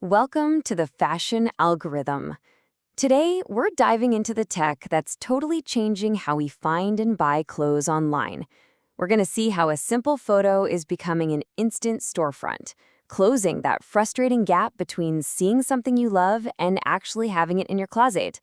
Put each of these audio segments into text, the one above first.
Welcome to the fashion algorithm. Today, we're diving into the tech that's totally changing how we find and buy clothes online. We're going to see how a simple photo is becoming an instant storefront, closing that frustrating gap between seeing something you love and actually having it in your closet.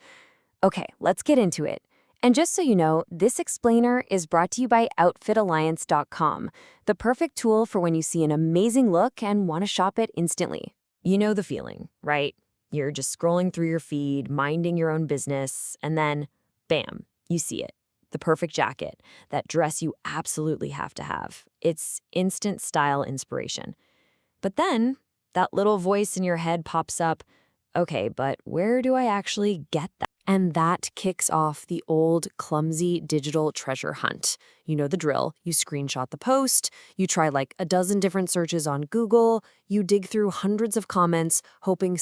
Okay, let's get into it. And just so you know, this explainer is brought to you by OutfitAlliance.com, the perfect tool for when you see an amazing look and want to shop it instantly. You know the feeling, right? You're just scrolling through your feed, minding your own business, and then, bam, you see it. The perfect jacket, that dress you absolutely have to have. It's instant style inspiration. But then, that little voice in your head pops up, okay, but where do I actually get that? And that kicks off the old, clumsy digital treasure hunt. You know the drill. You screenshot the post, you try like a dozen different searches on Google, you dig through hundreds of comments, hoping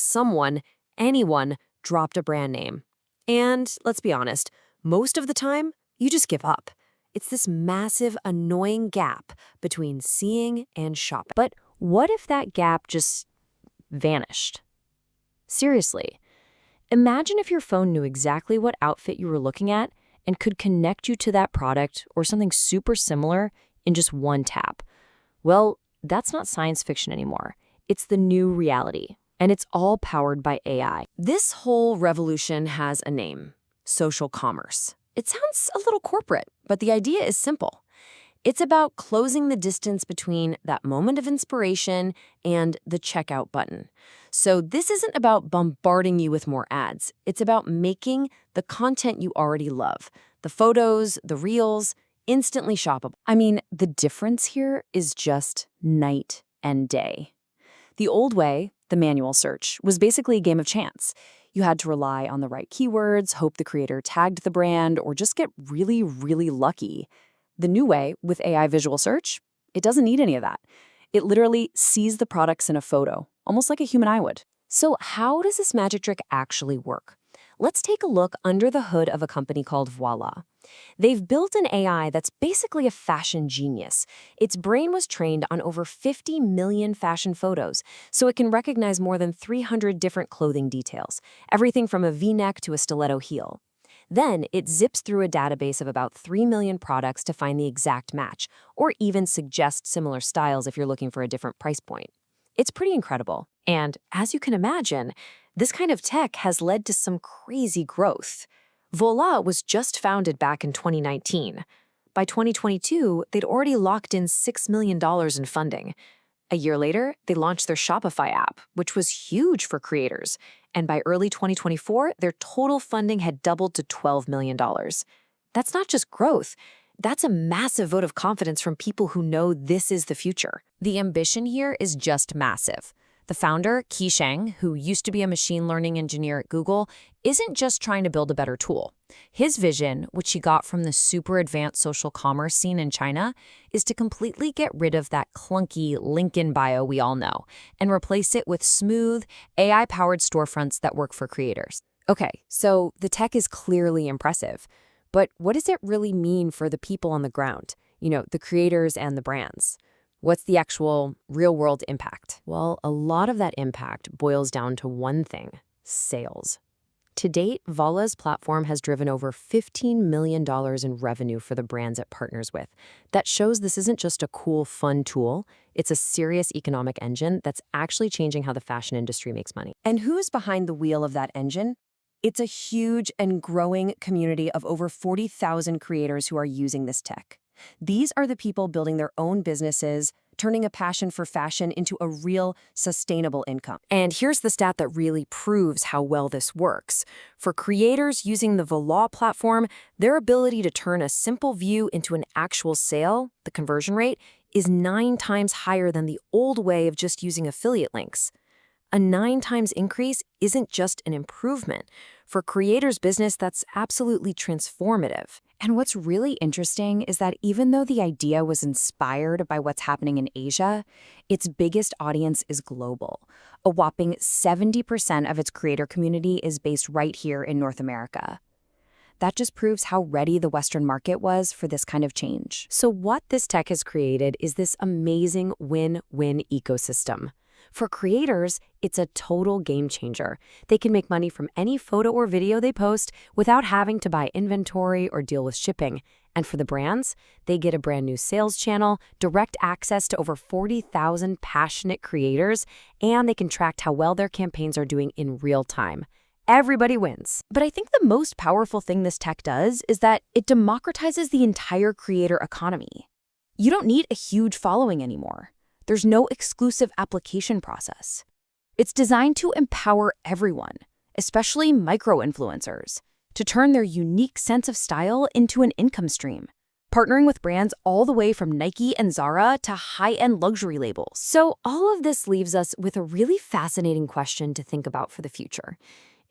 anyone, dropped a brand name. And let's be honest, most of the time, you just give up. It's this massive, annoying gap between seeing and shopping. But what if that gap just vanished? Seriously. Imagine if your phone knew exactly what outfit you were looking at and could connect you to that product or something super similar in just one tap. Well, that's not science fiction anymore. It's the new reality, and it's all powered by AI. This whole revolution has a name: social commerce. It sounds a little corporate, but the idea is simple. It's about closing the distance between that moment of inspiration and the checkout button. So this isn't about bombarding you with more ads. It's about making the content you already love, the photos, the reels, instantly shoppable. I mean, the difference here is just night and day. The old way, the manual search, was basically a game of chance. You had to rely on the right keywords, hope the creator tagged the brand, or just get really, really lucky. The new way, with AI visual search, it doesn't need any of that. It literally sees the products in a photo, almost like a human eye would. So how does this magic trick actually work? Let's take a look under the hood of a company called Voilà. They've built an AI that's basically a fashion genius. Its brain was trained on over 50 million fashion photos, so it can recognize more than 300 different clothing details, everything from a V-neck to a stiletto heel. Then it zips through a database of about 3 million products to find the exact match, or even suggest similar styles if you're looking for a different price point. It's pretty incredible. And as you can imagine, this kind of tech has led to some crazy growth. Voilà was just founded back in 2019. By 2022, they'd already locked in $6 million in funding. A year later, they launched their Shopify app, which was huge for creators. And by early 2024, their total funding had doubled to $12 million. That's not just growth. That's a massive vote of confidence from people who know this is the future. The ambition here is just massive. The founder, Qi Sheng, who used to be a machine learning engineer at Google, isn't just trying to build a better tool. His vision, which he got from the super advanced social commerce scene in China, is to completely get rid of that clunky link in bio we all know and replace it with smooth, AI-powered storefronts that work for creators. Okay, so the tech is clearly impressive, but what does it really mean for the people on the ground? You know, the creators and the brands. What's the actual real-world impact? Well, a lot of that impact boils down to one thing: sales. To date, Voilà's platform has driven over $15 million in revenue for the brands it partners with. That shows this isn't just a cool, fun tool. It's a serious economic engine that's actually changing how the fashion industry makes money. And who's behind the wheel of that engine? It's a huge and growing community of over 40,000 creators who are using this tech. These are the people building their own businesses, turning a passion for fashion into a real, sustainable income. And here's the stat that really proves how well this works. For creators using the Voilà platform, their ability to turn a simple view into an actual sale, the conversion rate, is 9 times higher than the old way of just using affiliate links. A 9 times increase isn't just an improvement. For creators' business, that's absolutely transformative. And what's really interesting is that even though the idea was inspired by what's happening in Asia, its biggest audience is global. A whopping 70% of its creator community is based right here in North America. That just proves how ready the Western market was for this kind of change. So what this tech has created is this amazing win-win ecosystem. For creators, it's a total game changer. They can make money from any photo or video they post without having to buy inventory or deal with shipping. And for the brands, they get a brand new sales channel, direct access to over 40,000 passionate creators, and they can track how well their campaigns are doing in real time. Everybody wins. But I think the most powerful thing this tech does is that it democratizes the entire creator economy. You don't need a huge following anymore. There's no exclusive application process. It's designed to empower everyone, especially micro-influencers, to turn their unique sense of style into an income stream, partnering with brands all the way from Nike and Zara to high-end luxury labels. So all of this leaves us with a really fascinating question to think about for the future.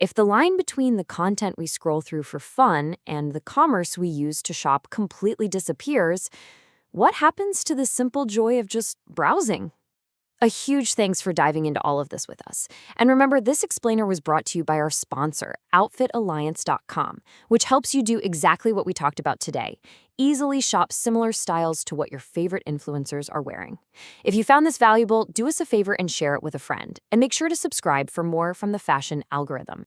If the line between the content we scroll through for fun and the commerce we use to shop completely disappears, what happens to the simple joy of just browsing? A huge thanks for diving into all of this with us. And remember, this explainer was brought to you by our sponsor, outfitalliance.com, which helps you do exactly what we talked about today. Easily shop similar styles to what your favorite influencers are wearing. If you found this valuable, do us a favor and share it with a friend. And make sure to subscribe for more from the fashion algorithm.